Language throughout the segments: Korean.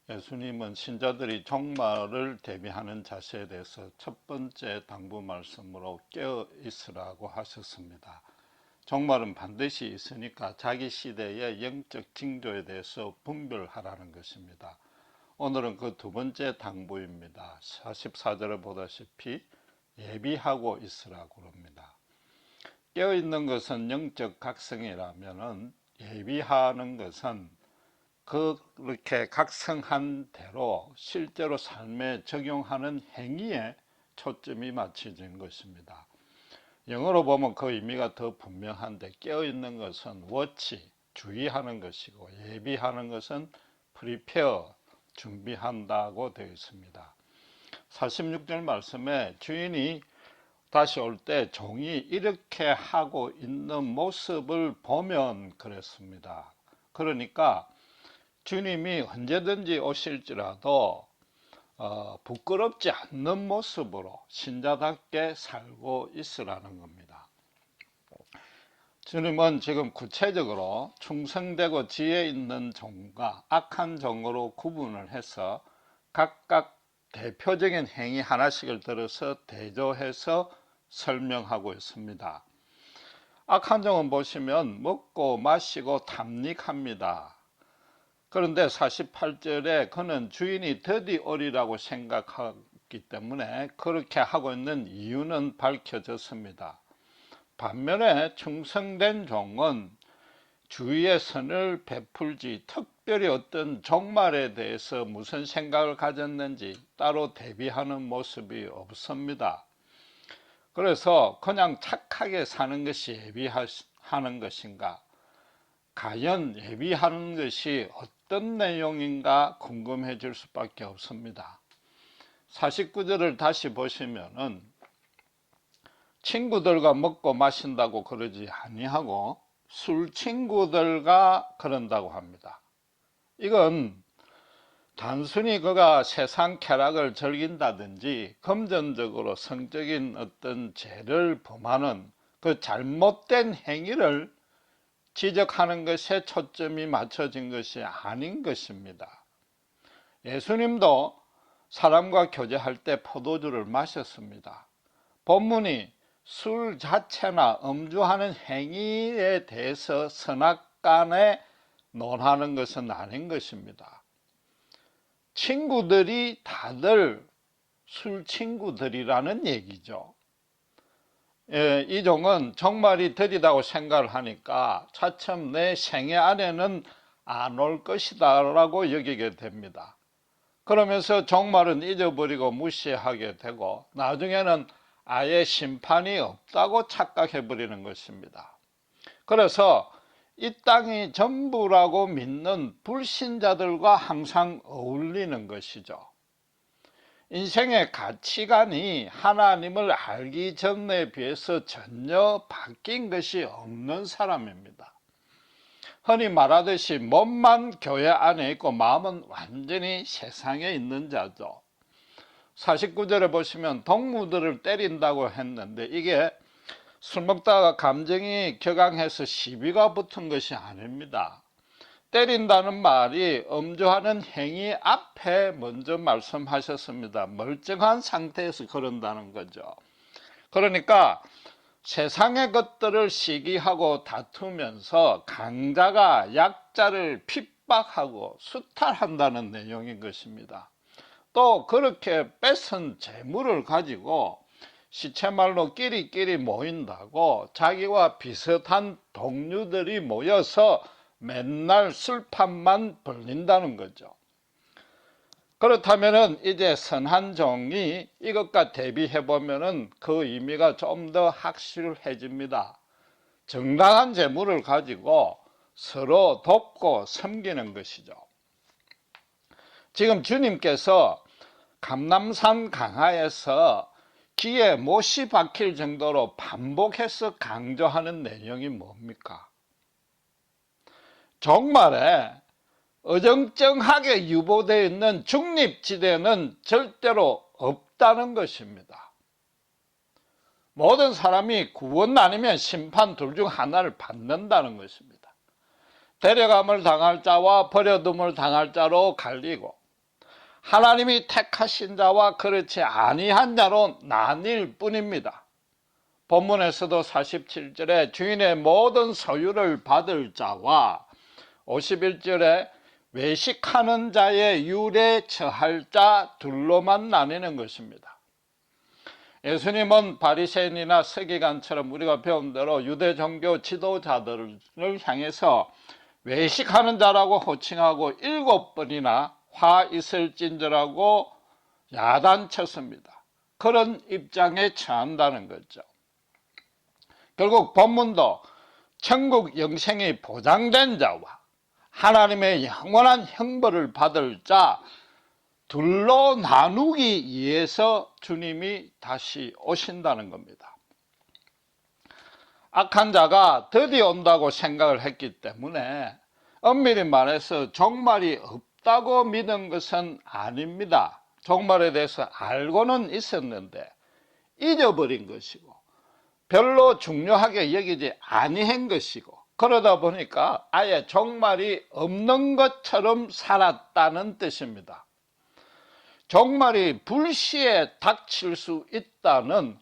예수님은 신자들이 종말을 대비하는 자세에 대해서 첫 번째 당부 말씀으로 깨어 있으라고 하셨습니다. 종말은 반드시 있으니까 자기 시대의 영적 징조에 대해서 분별하라는 것입니다. 오늘은 그 두 번째 당부입니다. 44절에 보다시피 예비하고 있으라고 합니다. 깨어있는 것은 영적 각성이라면 예비하는 것은 그렇게 각성한 대로 실제로 삶에 적용하는 행위에 초점이 맞춰진 것입니다. 영어로 보면 그 의미가 더 분명한데 깨어있는 것은 watch, 주의하는 것이고 예비하는 것은 prepare, 준비한다고 되어 있습니다. 46절 말씀에 주인이 다시 올 때 종이 이렇게 하고 있는 모습을 보면 그랬습니다. 그러니까 주님이 언제든지 오실지라도 부끄럽지 않는 모습으로 신자답게 살고 있으라는 겁니다. 주님은 지금 구체적으로 충성되고 지혜 있는 종과 악한 종으로 구분을 해서 각각 대표적인 행위 하나씩을 들어서 대조해서 설명하고 있습니다. 악한 종은 보시면 먹고 마시고 탐닉합니다. 그런데 48절에 그는 주인이 드디 오리라고 생각하기 때문에 그렇게 하고 있는 이유는 밝혀졌습니다. 반면에 충성된 종은 주의의 선을 베풀지 특별히 어떤 종말에 대해서 무슨 생각을 가졌는지 따로 대비하는 모습이 없습니다. 그래서 그냥 착하게 사는 것이 예비하는 것인가? 과연 예비하는 것이 어떤 내용인가 궁금해질 수밖에 없습니다. 49절을 다시 보시면은 친구들과 먹고 마신다고 그러지 아니하고 술 친구들과 그런다고 합니다. 이건 단순히 그가 세상 쾌락을 즐긴다든지 금전적으로 성적인 어떤 죄를 범하는 그 잘못된 행위를 지적하는 것에 초점이 맞춰진 것이 아닌 것입니다. 예수님도 사람과 교제할 때 포도주를 마셨습니다. 본문이 술 자체나 음주하는 행위에 대해서 선악간에 논하는 것은 아닌 것입니다. 친구들이 다들 술 친구들이라는 얘기죠. 이 종은 종말이 더디다고 생각을 하니까 차츰 내 생애 안에는 안 올 것이다 라고 여기게 됩니다. 그러면서 종말은 잊어버리고 무시하게 되고 나중에는 아예 심판이 없다고 착각해 버리는 것입니다. 그래서 이 땅이 전부라고 믿는 불신자들과 항상 어울리는 것이죠. 인생의 가치관이 하나님을 알기 전에 비해서 전혀 바뀐 것이 없는 사람입니다. 흔히 말하듯이 몸만 교회 안에 있고 마음은 완전히 세상에 있는 자죠. 49절에 보시면 동무들을 때린다고 했는데 이게 술 먹다가 감정이 격앙해서 시비가 붙은 것이 아닙니다. 때린다는 말이 음주하는 행위 앞에 먼저 말씀하셨습니다. 멀쩡한 상태에서 그런다는 거죠. 그러니까 세상의 것들을 시기하고 다투면서 강자가 약자를 핍박하고 수탈한다는 내용인 것입니다. 또 그렇게 뺏은 재물을 가지고 시체말로 끼리끼리 모인다고 자기와 비슷한 동료들이 모여서 맨날 술판만 벌린다는 거죠. 그렇다면 이제 선한 종이 이것과 대비해보면 그 의미가 좀 더 확실해집니다. 정당한 재물을 가지고 서로 돕고 섬기는 것이죠. 지금 주님께서 감람산 강화에서 귀에 못이 박힐 정도로 반복해서 강조하는 내용이 뭡니까? 종말에 어정쩡하게 유보되어 있는 중립지대는 절대로 없다는 것입니다. 모든 사람이 구원 아니면 심판 둘 중 하나를 받는다는 것입니다. 데려감을 당할 자와 버려둠을 당할 자로 갈리고 하나님이 택하신 자와 그렇지 아니한 자로 나뉠 뿐입니다. 본문에서도 47절에 주인의 모든 소유를 받을 자와 51절에 외식하는 자의 율에 처할 자 둘로만 나뉘는 것입니다. 예수님은 바리새인이나 서기관처럼 우리가 배운 대로 유대 종교 지도자들을 향해서 외식하는 자라고 호칭하고 7번이나 화 있을진저라고 야단쳤습니다. 그런 입장에 처한다는 거죠. 결국 본문도 천국 영생이 보장된 자와 하나님의 영원한 형벌을 받을 자 둘로 나누기 위해서 주님이 다시 오신다는 겁니다. 악한 자가 드디어 온다고 생각을 했기 때문에 엄밀히 말해서 종말이 없다고 믿은 것은 아닙니다. 종말에 대해서 알고는 있었는데 잊어버린 것이고 별로 중요하게 여기지 아니한 것이고 그러다 보니까 아예 종말이 없는 것처럼 살았다는 뜻입니다. 종말이 불시에 닥칠 수 있다는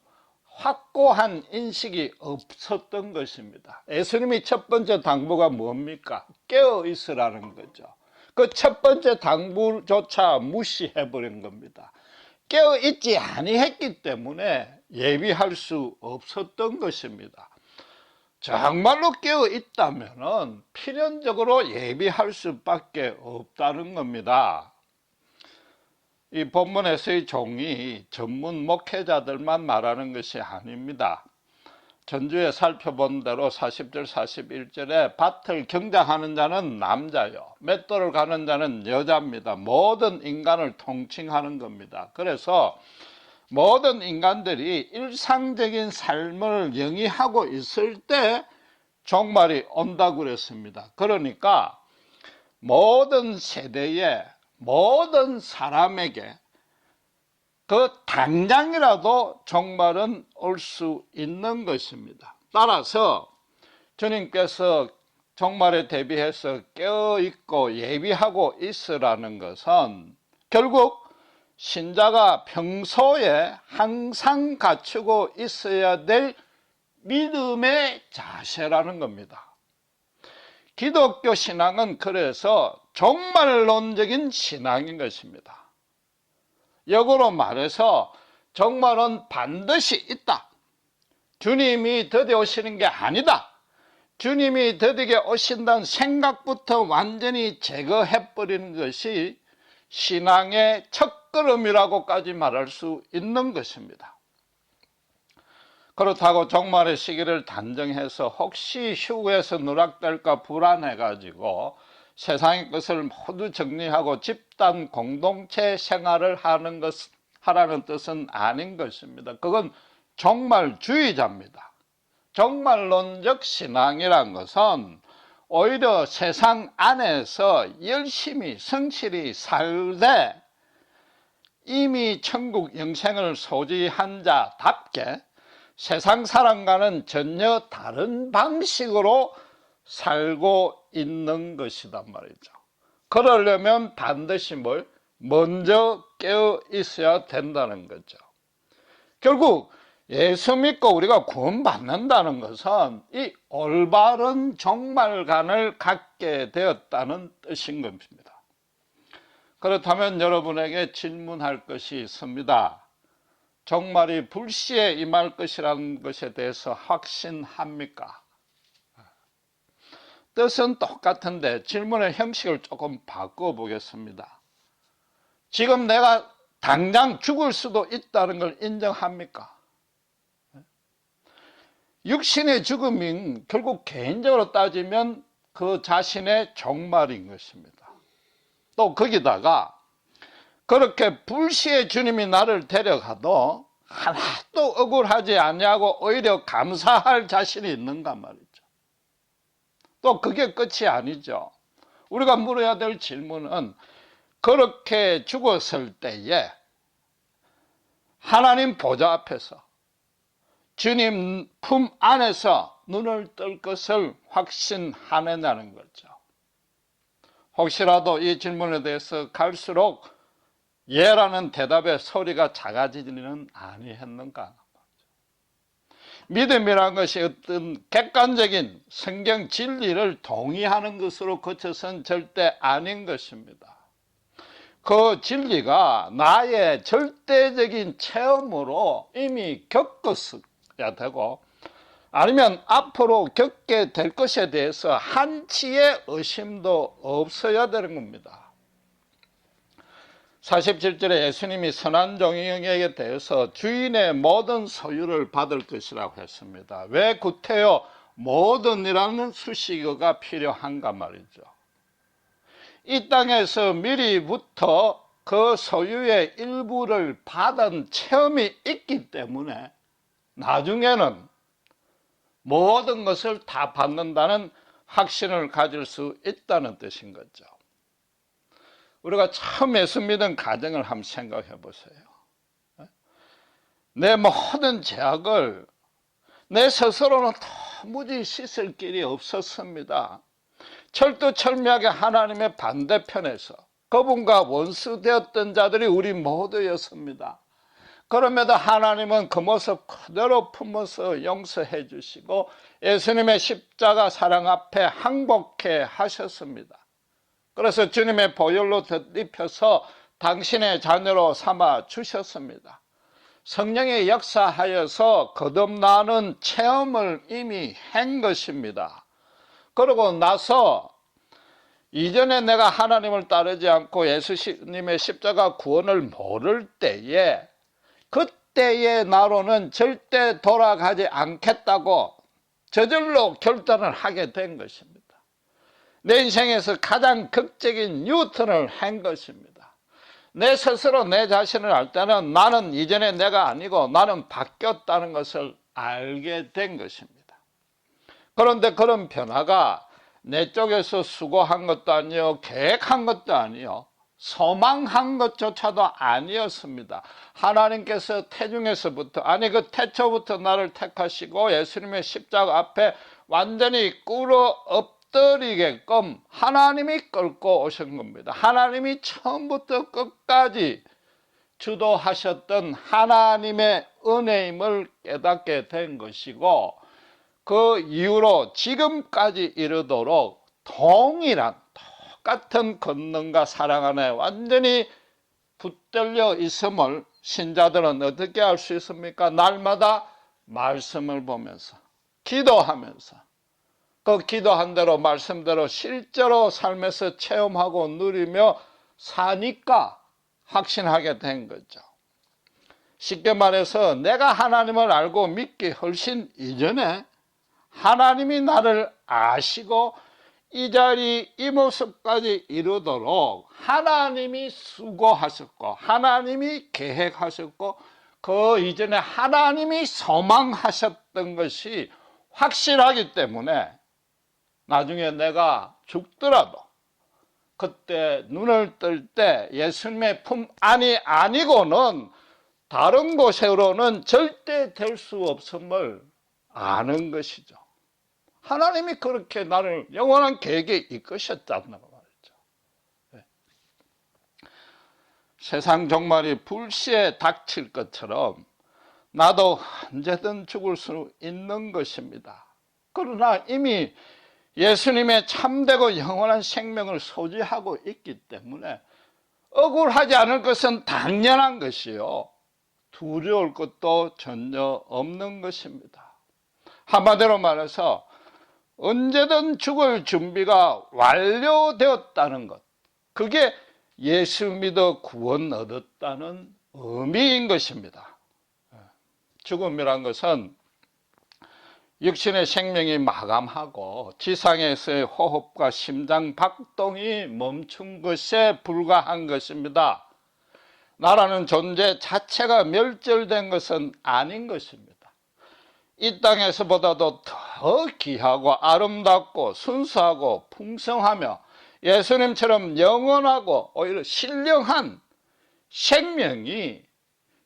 확고한 인식이 없었던 것입니다. 예수님이 첫 번째 당부가 뭡니까? 깨어 있으라는 거죠. 그 첫 번째 당부조차 무시해버린 겁니다. 깨어 있지 아니했기 때문에 예비할 수 없었던 것입니다. 정말로 깨어 있다면 필연적으로 예비할 수밖에 없다는 겁니다. 이 본문에서의 종이 전문 목회자들만 말하는 것이 아닙니다. 전주에 살펴본 대로 40절 41절에 밭을 경작하는 자는 남자요 맷돌을 가는 자는 여자입니다. 모든 인간을 통칭하는 겁니다. 그래서 모든 인간들이 일상적인 삶을 영위하고 있을 때 종말이 온다고 그랬습니다. 그러니까 모든 세대에 모든 사람에게 그 당장이라도 종말은 올 수 있는 것입니다. 따라서 주님께서 종말에 대비해서 깨어있고 예비하고 있으라는 것은 결국 신자가 평소에 항상 갖추고 있어야 될 믿음의 자세라는 겁니다. 기독교 신앙은 그래서 종말론적인 신앙인 것입니다. 역으로 말해서 종말은 반드시 있다. 주님이 드디어 오시는 게 아니다. 주님이 드디어 오신다는 생각부터 완전히 제거해버리는 것이 신앙의 첫걸음이라고까지 말할 수 있는 것입니다. 그렇다고 종말의 시기를 단정해서 혹시 휴게에서 누락될까 불안해가지고 세상의 것을 모두 정리하고 집단 공동체 생활을 하라는 뜻은 아닌 것입니다. 그건 종말주의자입니다. 종말론적 신앙이란 것은 오히려 세상 안에서 열심히 성실히 살되 이미 천국 영생을 소지한 자답게 세상 사람과는 전혀 다른 방식으로 살고 있는 것이단 말이죠. 그러려면 반드시 먼저 깨어 있어야 된다는 거죠. 결국 예수 믿고 우리가 구원받는다는 것은 이 올바른 종말관을 갖게 되었다는 뜻인 겁니다. 그렇다면 여러분에게 질문할 것이 있습니다. 종말이 불시에 임할 것이라는 것에 대해서 확신합니까? 뜻은 똑같은데 질문의 형식을 조금 바꿔보겠습니다. 지금 내가 당장 죽을 수도 있다는 걸 인정합니까? 육신의 죽음은 결국 개인적으로 따지면 그 자신의 종말인 것입니다. 또 거기다가 그렇게 불시에 주님이 나를 데려가도 하나도 억울하지 않냐고 오히려 감사할 자신이 있는가 말이죠. 또 그게 끝이 아니죠. 우리가 물어야 될 질문은 그렇게 죽었을 때에 하나님 보좌 앞에서 주님 품 안에서 눈을 뜰 것을 확신하느냐는 거죠. 혹시라도 이 질문에 대해서 갈수록 예라는 대답에 소리가 작아지지는 아니했는가? 믿음이라는 것이 어떤 객관적인 성경 진리를 동의하는 것으로 그쳐서는 절대 아닌 것입니다. 그 진리가 나의 절대적인 체험으로 이미 겪었어야 되고, 아니면 앞으로 겪게 될 것에 대해서 한치의 의심도 없어야 되는 겁니다. 47절에 예수님이 선한 종에게 대해서 주인의 모든 소유를 받을 것이라고 했습니다. 왜 구태여 모든이라는 수식어가 필요한가 말이죠. 이 땅에서 미리부터 그 소유의 일부를 받은 체험이 있기 때문에 나중에는 모든 것을 다 받는다는 확신을 가질 수 있다는 뜻인 거죠. 우리가 처음 예수 믿은 가정을 한번 생각해 보세요. 내 모든 죄악을 내 스스로는 도무지 씻을 길이 없었습니다. 철두철미하게 하나님의 반대편에서 그분과 원수되었던 자들이 우리 모두였습니다. 그럼에도 하나님은 그 모습 그대로 품어서 용서해 주시고 예수님의 십자가 사랑 앞에 항복해 하셨습니다. 그래서 주님의 보혈로 덧입혀서 당신의 자녀로 삼아 주셨습니다. 성령의 역사하여서 거듭나는 체험을 이미 한 것입니다. 그러고 나서 이전에 내가 하나님을 따르지 않고 예수님의 십자가 구원을 모를 때에 그때의 나로는 절대 돌아가지 않겠다고 저절로 결단을 하게 된 것입니다. 내 인생에서 가장 극적인 뉴턴을 한 것입니다. 내 스스로 내 자신을 알 때는 나는 이전에 내가 아니고 나는 바뀌었다는 것을 알게 된 것입니다. 그런데 그런 변화가 내 쪽에서 수고한 것도 아니요, 계획한 것도 아니요, 소망한 것조차도 아니었습니다. 하나님께서 태중에서부터, 아니 그 태초부터 나를 택하시고 예수님의 십자가 앞에 완전히 꿇어 엎드리게끔 하나님이 끌고 오신 겁니다. 하나님이 처음부터 끝까지 주도하셨던 하나님의 은혜임을 깨닫게 된 것이고, 그 이후로 지금까지 이르도록 동일한 똑같은 권능과 사랑 안에 완전히 붙들려 있음을 신자들은 어떻게 알 수 있습니까? 날마다 말씀을 보면서, 기도하면서, 그 기도한 대로 말씀대로 실제로 삶에서 체험하고 누리며 사니까 확신하게 된 거죠. 쉽게 말해서 내가 하나님을 알고 믿기 훨씬 이전에 하나님이 나를 아시고 이 자리 이 모습까지 이루도록 하나님이 수고하셨고 하나님이 계획하셨고 그 이전에 하나님이 소망하셨던 것이 확실하기 때문에 나중에 내가 죽더라도 그때 눈을 뜰 때 예수님의 품 안이 아니고는 다른 곳으로는 절대 될 수 없음을 아는 것이죠. 하나님이 그렇게 나를 영원한 계획에 이끄셨다는 말이죠. 네. 세상 종말이 불시에 닥칠 것처럼 나도 언제든 죽을 수 있는 것입니다. 그러나 이미 예수님의 참되고 영원한 생명을 소지하고 있기 때문에 억울하지 않을 것은 당연한 것이요, 두려울 것도 전혀 없는 것입니다. 한마디로 말해서 언제든 죽을 준비가 완료되었다는 것, 그게 예수 믿어 구원 얻었다는 의미인 것입니다. 죽음이란 것은 육신의 생명이 마감하고 지상에서의 호흡과 심장 박동이 멈춘 것에 불과한 것입니다. 나라는 존재 자체가 멸절된 것은 아닌 것입니다. 이 땅에서보다도 더 귀하고 아름답고 순수하고 풍성하며 예수님처럼 영원하고 오히려 신령한 생명이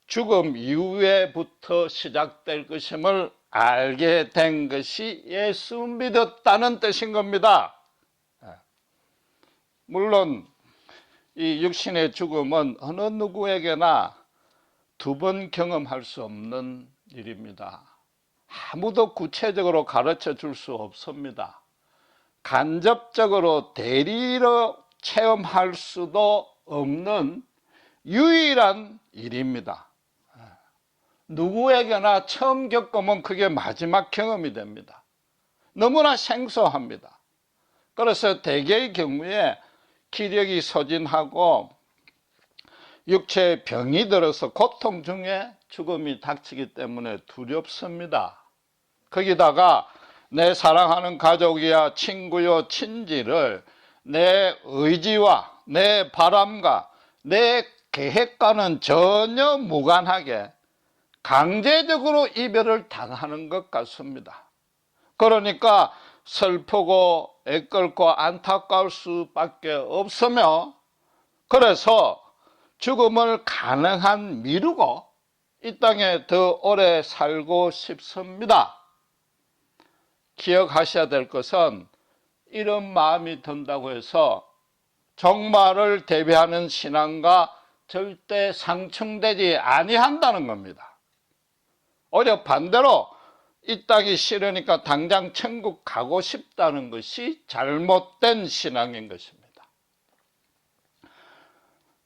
죽음 이후에부터 시작될 것임을 알게 된 것이 예수 믿었다는 뜻인 겁니다. 물론 이 육신의 죽음은 어느 누구에게나 두 번 경험할 수 없는 일입니다. 아무도 구체적으로 가르쳐 줄 수 없습니다. 간접적으로 대리로 체험할 수도 없는 유일한 일입니다. 누구에게나 처음 겪으면 그게 마지막 경험이 됩니다. 너무나 생소합니다. 그래서 대개의 경우에 기력이 소진하고 육체에 병이 들어서 고통 중에 죽음이 닥치기 때문에 두렵습니다. 거기다가 내 사랑하는 가족이야 친구요 친지를 내 의지와 내 바람과 내 계획과는 전혀 무관하게 강제적으로 이별을 당하는 것 같습니다. 그러니까 슬프고 애끓고 안타까울 수밖에 없으며, 그래서 죽음을 가능한 미루고 이 땅에 더 오래 살고 싶습니다. 기억하셔야 될 것은 이런 마음이 든다고 해서 종말을 대비하는 신앙과 절대 상충되지 아니한다는 겁니다. 오히려 반대로 이 땅이 싫으니까 당장 천국 가고 싶다는 것이 잘못된 신앙인 것입니다.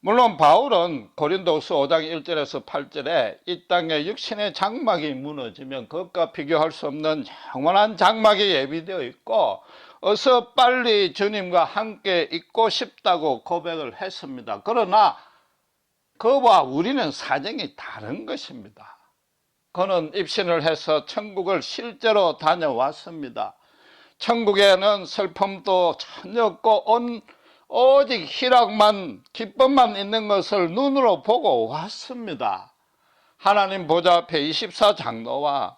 물론 바울은 고린도후서 5장 1절에서 8절에 이 땅에 육신의 장막이 무너지면 그것과 비교할 수 없는 영원한 장막이 예비되어 있고 어서 빨리 주님과 함께 있고 싶다고 고백을 했습니다. 그러나 그와 우리는 사정이 다른 것입니다. 그는 입신을 해서 천국을 실제로 다녀왔습니다. 천국에는 슬픔도 전혀 없고 오직 희락만 기쁨만 있는 것을 눈으로 보고 왔습니다. 하나님 보좌 앞에 24장로와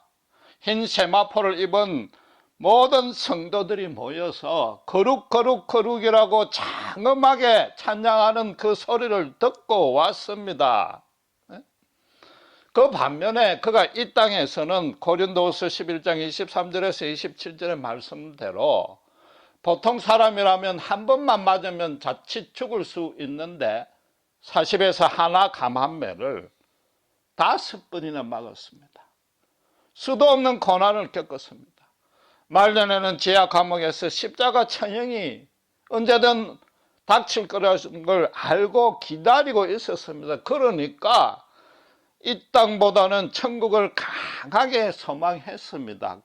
흰 세마포를 입은 모든 성도들이 모여서 거룩 거룩 거룩이라고 장엄하게 찬양하는 그 소리를 듣고 왔습니다. 그 반면에 그가 이 땅에서는 고린도후서 11장 23절에서 27절의 말씀대로 보통 사람이라면 한 번만 맞으면 자칫 죽을 수 있는데 40에서 하나 감한매를 5번이나 맞았습니다. 수도 없는 고난을 겪었습니다. 말년에는 지하 감옥에서 십자가 천형이 언제든 닥칠 거라는 걸 알고 기다리고 있었습니다. 그러니까 이 땅보다는 천국을 강하게 소망했습니다.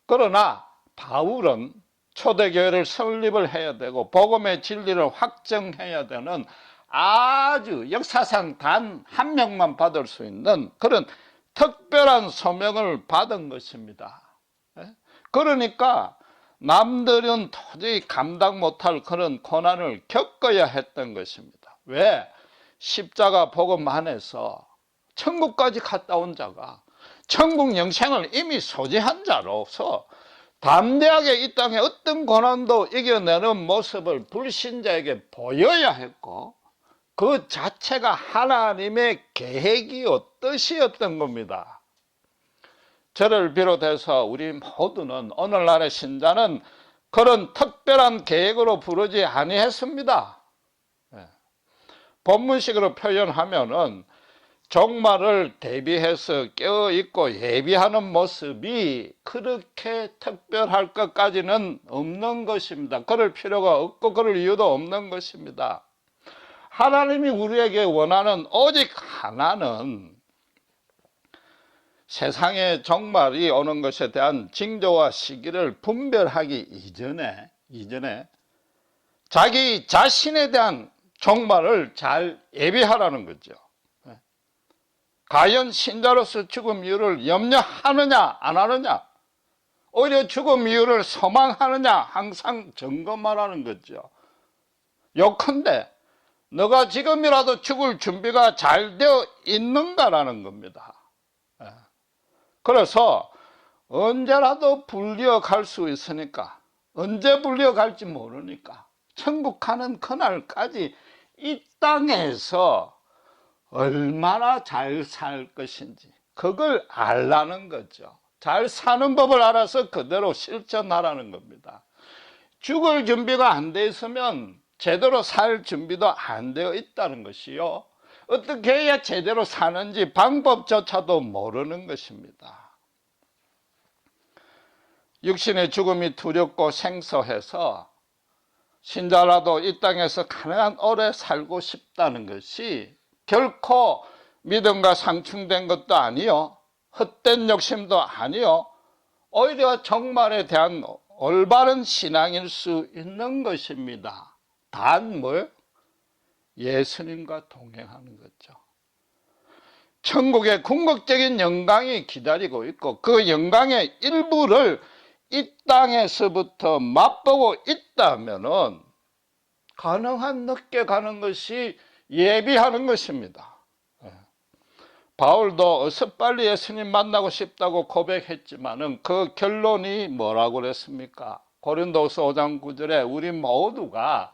그러나 바울은 초대교회를 설립을 해야 되고 복음의 진리를 확정해야 되는 아주 역사상 단 한 명만 받을 수 있는 그런 특별한 소명을 받은 것입니다. 그러니까 남들은 도저히 감당 못할 그런 고난을 겪어야 했던 것입니다. 왜? 십자가 복음 안에서 천국까지 갔다 온 자가 천국 영생을 이미 소지한 자로서 담대하게 이 땅에 어떤 고난도 이겨내는 모습을 불신자에게 보여야 했고 그 자체가 하나님의 계획이요 뜻이었던 겁니다. 저를 비롯해서 우리 모두는 오늘날의 신자는 그런 특별한 계획으로 부르지 아니했습니다. 본문식으로 표현하면은 종말을 대비해서 깨어있고 예비하는 모습이 그렇게 특별할 것까지는 없는 것입니다. 그럴 필요가 없고 그럴 이유도 없는 것입니다. 하나님이 우리에게 원하는 오직 하나는 세상의 종말이 오는 것에 대한 징조와 시기를 분별하기 이전에 자기 자신에 대한 종말을 잘 예비하라는 거죠. 과연 신자로서 죽음 이유를 염려하느냐 안 하느냐, 오히려 죽음 이유를 소망하느냐 항상 점검하라는 거죠. 요컨대 너가 지금이라도 죽을 준비가 잘 되어 있는가라는 겁니다. 그래서 언제라도 불리어 갈 수 있으니까, 언제 불리어 갈지 모르니까 천국 가는 그날까지 이 땅에서 얼마나 잘 살 것인지 그걸 알라는 거죠. 잘 사는 법을 알아서 그대로 실천하라는 겁니다. 죽을 준비가 안 돼 있으면 제대로 살 준비도 안 되어 있다는 것이요. 어떻게 해야 제대로 사는지 방법조차도 모르는 것입니다. 육신의 죽음이 두렵고 생소해서 신자라도 이 땅에서 가능한 오래 살고 싶다는 것이 결코 믿음과 상충된 것도 아니요, 헛된 욕심도 아니요, 오히려 정말에 대한 올바른 신앙일 수 있는 것입니다. 단 뭘? 예수님과 동행하는 거죠. 천국의 궁극적인 영광이 기다리고 있고 그 영광의 일부를 이 땅에서부터 맛보고 있다면은 가능한 늦게 가는 것이 예비하는 것입니다. 바울도 어서 빨리 예수님 만나고 싶다고 고백했지만은 그 결론이 뭐라고 그랬습니까? 고린도서 5장 9절에 우리 모두가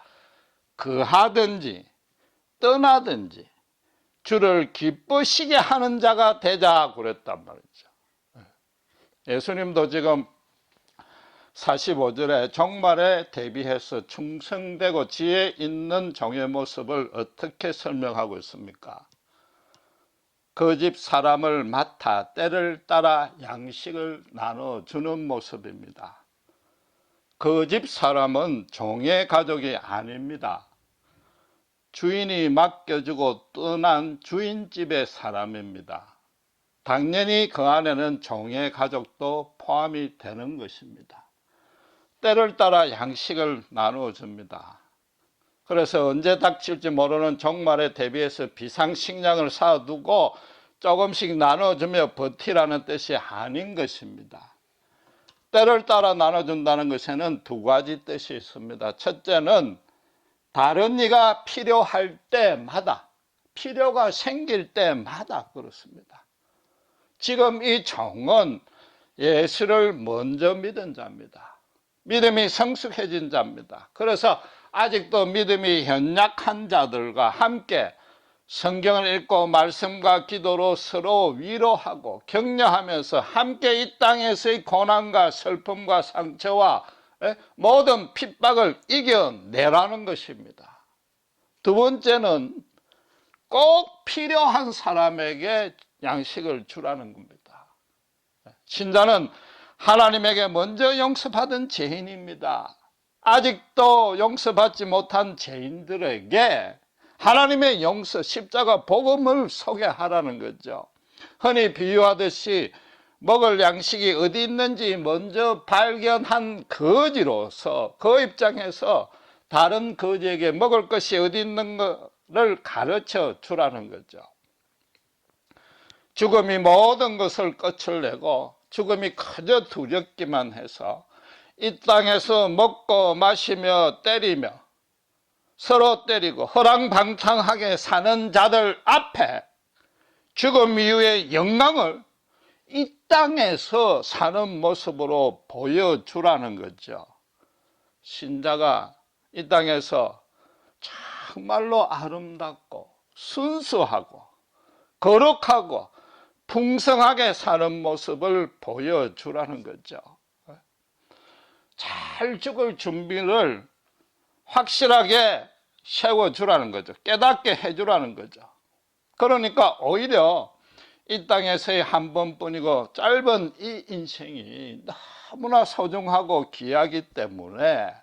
그하든지 떠나든지 주를 기쁘시게 하는 자가 되자 그랬단 말이죠. 예수님도 지금 45절에 종말에 대비해서 충성되고 지혜 있는 종의 모습을 어떻게 설명하고 있습니까? 그 집 사람을 맡아 때를 따라 양식을 나눠주는 모습입니다. 그 집 사람은 종의 가족이 아닙니다. 주인이 맡겨주고 떠난 주인집의 사람입니다. 당연히 그 안에는 종의 가족도 포함이 되는 것입니다. 때를 따라 양식을 나누어줍니다. 그래서 언제 닥칠지 모르는 종말에 대비해서 비상식량을 쌓아두고 조금씩 나눠주며 버티라는 뜻이 아닌 것입니다. 때를 따라 나눠준다는 것에는 두 가지 뜻이 있습니다. 첫째는 다른 이가 필요할 때마다, 필요가 생길 때마다 그렇습니다. 지금 이 종은 예수를 먼저 믿은 자입니다. 믿음이 성숙해진 자입니다. 그래서 아직도 믿음이 연약한 자들과 함께 성경을 읽고 말씀과 기도로 서로 위로하고 격려하면서 함께 이 땅에서의 고난과 슬픔과 상처와 모든 핍박을 이겨내라는 것입니다. 두 번째는 꼭 필요한 사람에게 양식을 주라는 겁니다. 신자는 하나님에게 먼저 용서받은 죄인입니다. 아직도 용서받지 못한 죄인들에게 하나님의 용서, 십자가 복음을 소개하라는 거죠. 흔히 비유하듯이 먹을 양식이 어디 있는지 먼저 발견한 거지로서 그 입장에서 다른 거지에게 먹을 것이 어디 있는 것을 가르쳐 주라는 거죠. 죽음이 모든 것을 끝을 내고 죽음이 그저 두렵기만 해서 이 땅에서 먹고 마시며 때리며 서로 때리고 허랑방탕하게 사는 자들 앞에 죽음 이후의 영광을 이 땅에서 사는 모습으로 보여주라는 거죠. 신자가 이 땅에서 정말로 아름답고 순수하고 거룩하고 풍성하게 사는 모습을 보여주라는 거죠. 잘 죽을 준비를 확실하게 세워주라는 거죠. 깨닫게 해주라는 거죠. 그러니까 오히려 이 땅에서의 한 번뿐이고 짧은 이 인생이 너무나 소중하고 귀하기 때문에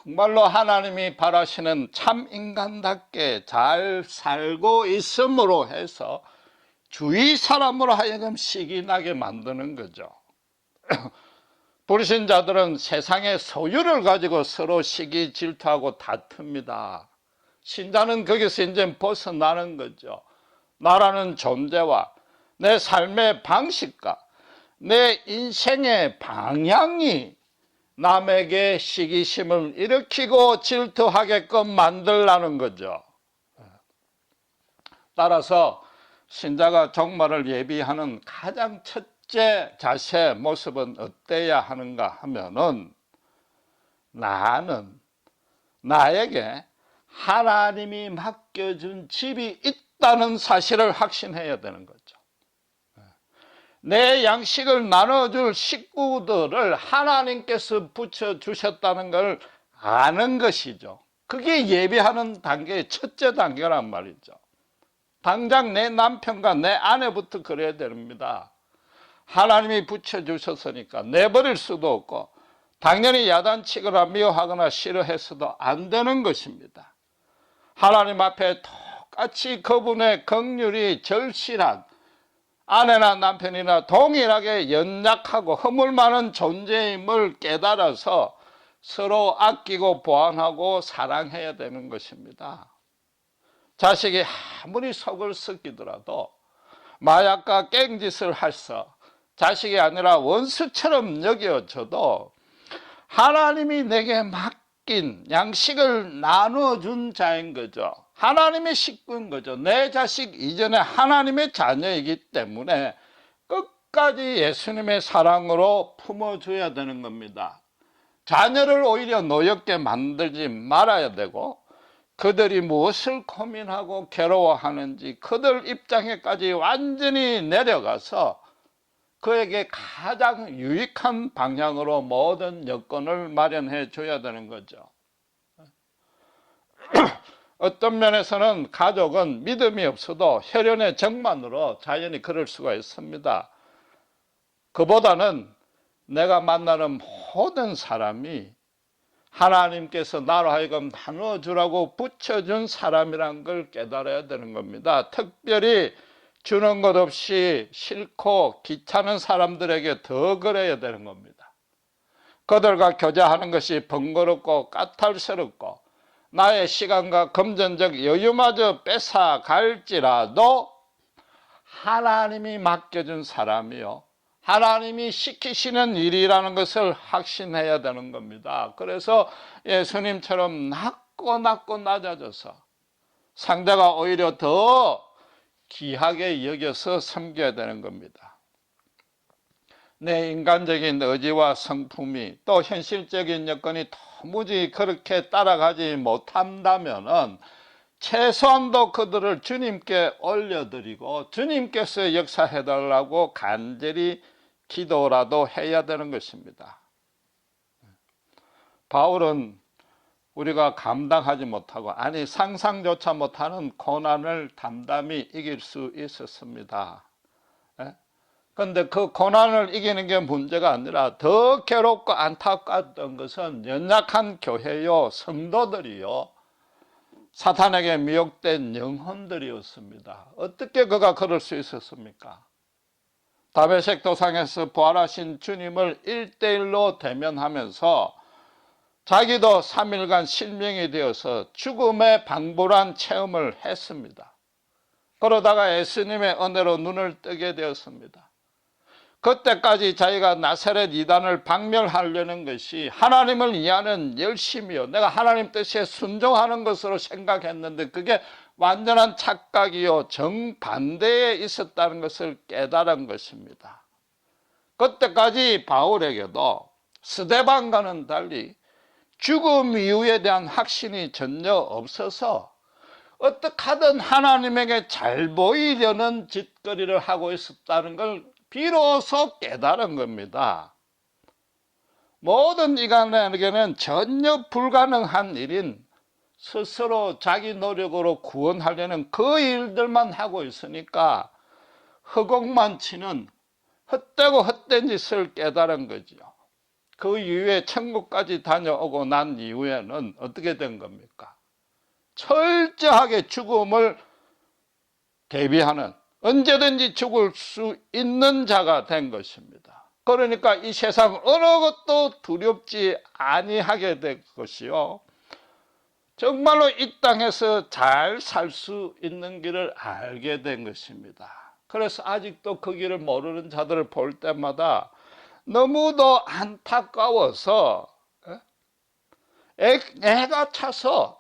정말로 하나님이 바라시는 참 인간답게 잘 살고 있음으로 해서 주위 사람으로 하여금 식이 나게 만드는 거죠. 불신자들은 세상의 소유를 가지고 서로 시기 질투하고 다툽니다. 신자는 거기서 이제 벗어나는 거죠. 나라는 존재와 내 삶의 방식과 내 인생의 방향이 남에게 시기심을 일으키고 질투하게끔 만들라는 거죠. 따라서 신자가 종말을 예비하는 가장 첫째 자세 모습은 어때야 하는가 하면은 나는 나에게 하나님이 맡겨준 집이 있다는 사실을 확신해야 되는 거죠. 내 양식을 나눠줄 식구들을 하나님께서 붙여주셨다는 걸 아는 것이죠. 그게 예배하는 단계의 첫째 단계란 말이죠. 당장 내 남편과 내 아내부터 그래야 됩니다. 하나님이 붙여주셨으니까 내버릴 수도 없고 당연히 야단치거나 미워하거나 싫어해서도 안 되는 것입니다. 하나님 앞에 똑같이 그분의 긍휼이 절실한 아내나 남편이나 동일하게 연약하고 허물 많은 존재임을 깨달아서 서로 아끼고 보완하고 사랑해야 되는 것입니다. 자식이 아무리 속을 썩이더라도 마약과 깽짓을 해서 자식이 아니라 원수처럼 여겨져도 하나님이 내게 맡긴 양식을 나눠준 자인 거죠. 하나님의 식구인 거죠. 내 자식 이전에 하나님의 자녀이기 때문에 끝까지 예수님의 사랑으로 품어줘야 되는 겁니다. 자녀를 오히려 노엽게 만들지 말아야 되고 그들이 무엇을 고민하고 괴로워하는지 그들 입장에까지 완전히 내려가서 그에게 가장 유익한 방향으로 모든 여건을 마련해 줘야 되는 거죠. 어떤 면에서는 가족은 믿음이 없어도 혈연의 정만으로 자연히 그럴 수가 있습니다. 그보다는 내가 만나는 모든 사람이 하나님께서 나로 하여금 나눠주라고 붙여준 사람이란 걸 깨달아야 되는 겁니다. 특별히 주는 것 없이 싫고 귀찮은 사람들에게 더 그래야 되는 겁니다. 그들과 교제하는 것이 번거롭고 까탈스럽고 나의 시간과 금전적 여유마저 뺏어갈지라도 하나님이 맡겨준 사람이요, 하나님이 시키시는 일이라는 것을 확신해야 되는 겁니다. 그래서 예수님처럼 낮고 낮아져서 상대가 오히려 더 귀하게 여겨서 섬겨야 되는 겁니다. 내 인간적인 의지와 성품이 또 현실적인 여건이 도무지 그렇게 따라가지 못한다면 최소한도 그들을 주님께 올려드리고 주님께서 역사해달라고 간절히 기도라도 해야 되는 것입니다. 바울은 우리가 감당하지 못하고 아니 상상조차 못하는 고난을 담담히 이길 수 있었습니다. 그런데 그 고난을 이기는 게 문제가 아니라 더 괴롭고 안타까웠던 것은 연약한 교회요, 성도들이요, 사탄에게 미혹된 영혼들이었습니다. 어떻게 그가 그럴 수 있었습니까? 다메섹 도상에서 부활하신 주님을 1대1로 대면하면서 자기도 3일간 실명이 되어서 죽음의 방불한 체험을 했습니다. 그러다가 예수님의 은혜로 눈을 뜨게 되었습니다. 그때까지 자기가 나사렛 이단을 박멸하려는 것이 하나님을 위하는 열심이요, 내가 하나님 뜻에 순종하는 것으로 생각했는데 그게 완전한 착각이요, 정반대에 있었다는 것을 깨달은 것입니다. 그때까지 바울에게도 스데반과는 달리 죽음 이후에 대한 확신이 전혀 없어서 어떻게 하든 하나님에게 잘 보이려는 짓거리를 하고 있었다는 걸 비로소 깨달은 겁니다. 모든 인간에게는 전혀 불가능한 일인 스스로 자기 노력으로 구원하려는 그 일들만 하고 있으니까 허공만 치는 헛되고 헛된 짓을 깨달은 거죠. 그 이후에 천국까지 다녀오고 난 이후에는 어떻게 된 겁니까? 철저하게 죽음을 대비하는, 언제든지 죽을 수 있는 자가 된 것입니다. 그러니까 이 세상 어느 것도 두렵지 아니하게 될 것이요, 정말로 이 땅에서 잘 살 수 있는 길을 알게 된 것입니다. 그래서 아직도 그 길을 모르는 자들을 볼 때마다 너무도 안타까워서 애가 차서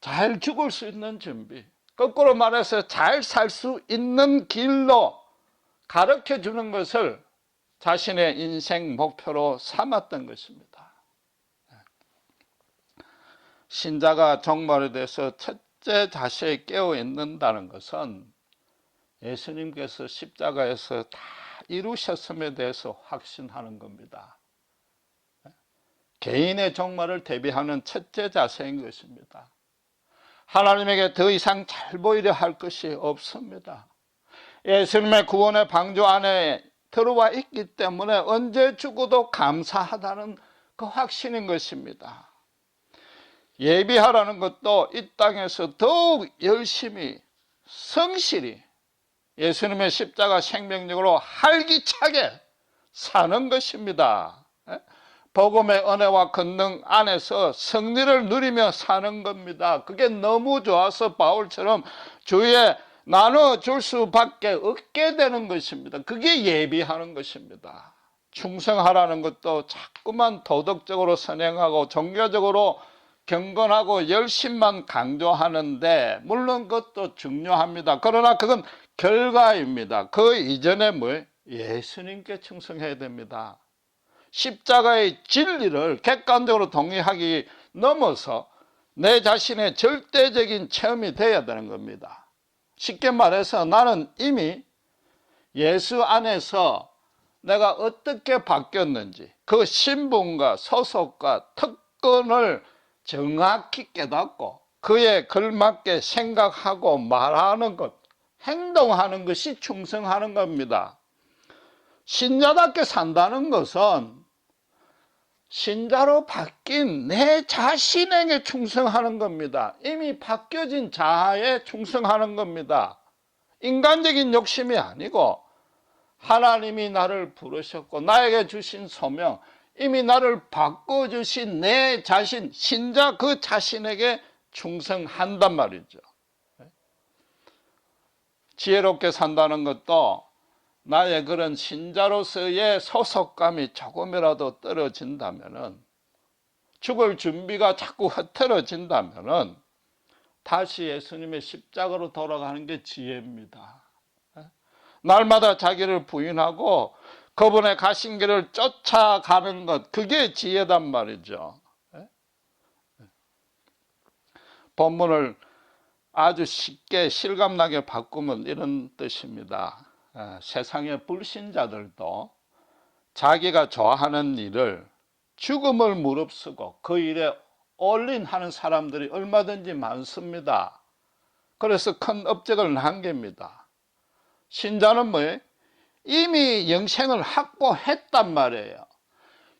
잘 죽을 수 있는 준비, 거꾸로 말해서 잘 살 수 있는 길로 가르쳐 주는 것을 자신의 인생 목표로 삼았던 것입니다. 신자가 종말에 대해서 첫째 자세에 깨어 있는다는 것은 예수님께서 십자가에서 다 이루셨음에 대해서 확신하는 겁니다. 개인의 종말을 대비하는 첫째 자세인 것입니다. 하나님에게 더 이상 잘 보이려 할 것이 없습니다. 예수님의 구원의 방주 안에 들어와 있기 때문에 언제 죽어도 감사하다는 그 확신인 것입니다. 예비하라는 것도 이 땅에서 더욱 열심히 성실히 예수님의 십자가 생명력으로 활기차게 사는 것입니다. 복음의 은혜와 권능 안에서 승리를 누리며 사는 겁니다. 그게 너무 좋아서 바울처럼 주위에 나눠줄 수밖에 없게 되는 것입니다. 그게 예비하는 것입니다. 충성하라는 것도 자꾸만 도덕적으로 선행하고 종교적으로 경건하고 열심만 강조하는데 물론 그것도 중요합니다. 그러나 그건 결과입니다. 그 이전에 예수님께 충성해야 됩니다. 십자가의 진리를 객관적으로 동의하기 넘어서 내 자신의 절대적인 체험이 되어야 되는 겁니다. 쉽게 말해서 나는 이미 예수 안에서 내가 어떻게 바뀌었는지 그 신분과 소속과 특권을 정확히 깨닫고 그에 걸맞게 생각하고 말하는 것, 행동하는 것이 충성하는 겁니다. 신자답게 산다는 것은 신자로 바뀐 내 자신에게 충성하는 겁니다. 이미 바뀌어진 자아에 충성하는 겁니다. 인간적인 욕심이 아니고 하나님이 나를 부르셨고 나에게 주신 소명, 이미 나를 바꿔주신 내 자신, 신자 그 자신에게 충성한단 말이죠. 지혜롭게 산다는 것도 나의 그런 신자로서의 소속감이 조금이라도 떨어진다면은, 죽을 준비가 자꾸 흐트러진다면은 다시 예수님의 십자가로 돌아가는 게 지혜입니다. 날마다 자기를 부인하고 그분의 가신 길을 쫓아가는 것, 그게 지혜단 말이죠. 본문을 아주 쉽게 실감나게 바꾸면 이런 뜻입니다. 세상의 불신자들도 자기가 좋아하는 일을 죽음을 무릅쓰고 그 일에 올인하는 사람들이 얼마든지 많습니다. 그래서 큰 업적을 남깁니다. 신자는 이미 영생을 확보했단 말이에요.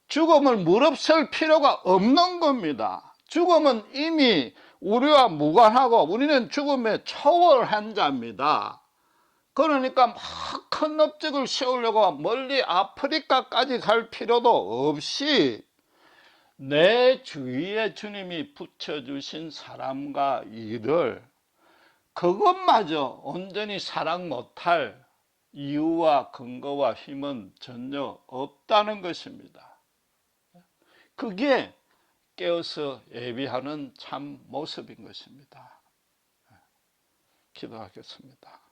죽음을 무릅쓸 필요가 없는 겁니다. 죽음은 이미 우리와 무관하고 우리는 죽음에 초월한 자입니다. 그러니까 막 큰 업적을 세우려고 멀리 아프리카까지 갈 필요도 없이 내 주위에 주님이 붙여주신 사람과 일을 그것마저 온전히 사랑 못할 이유와 근거와 힘은 전혀 없다는 것입니다. 그게 깨어서 예비하는 참 모습인 것입니다. 기도하겠습니다.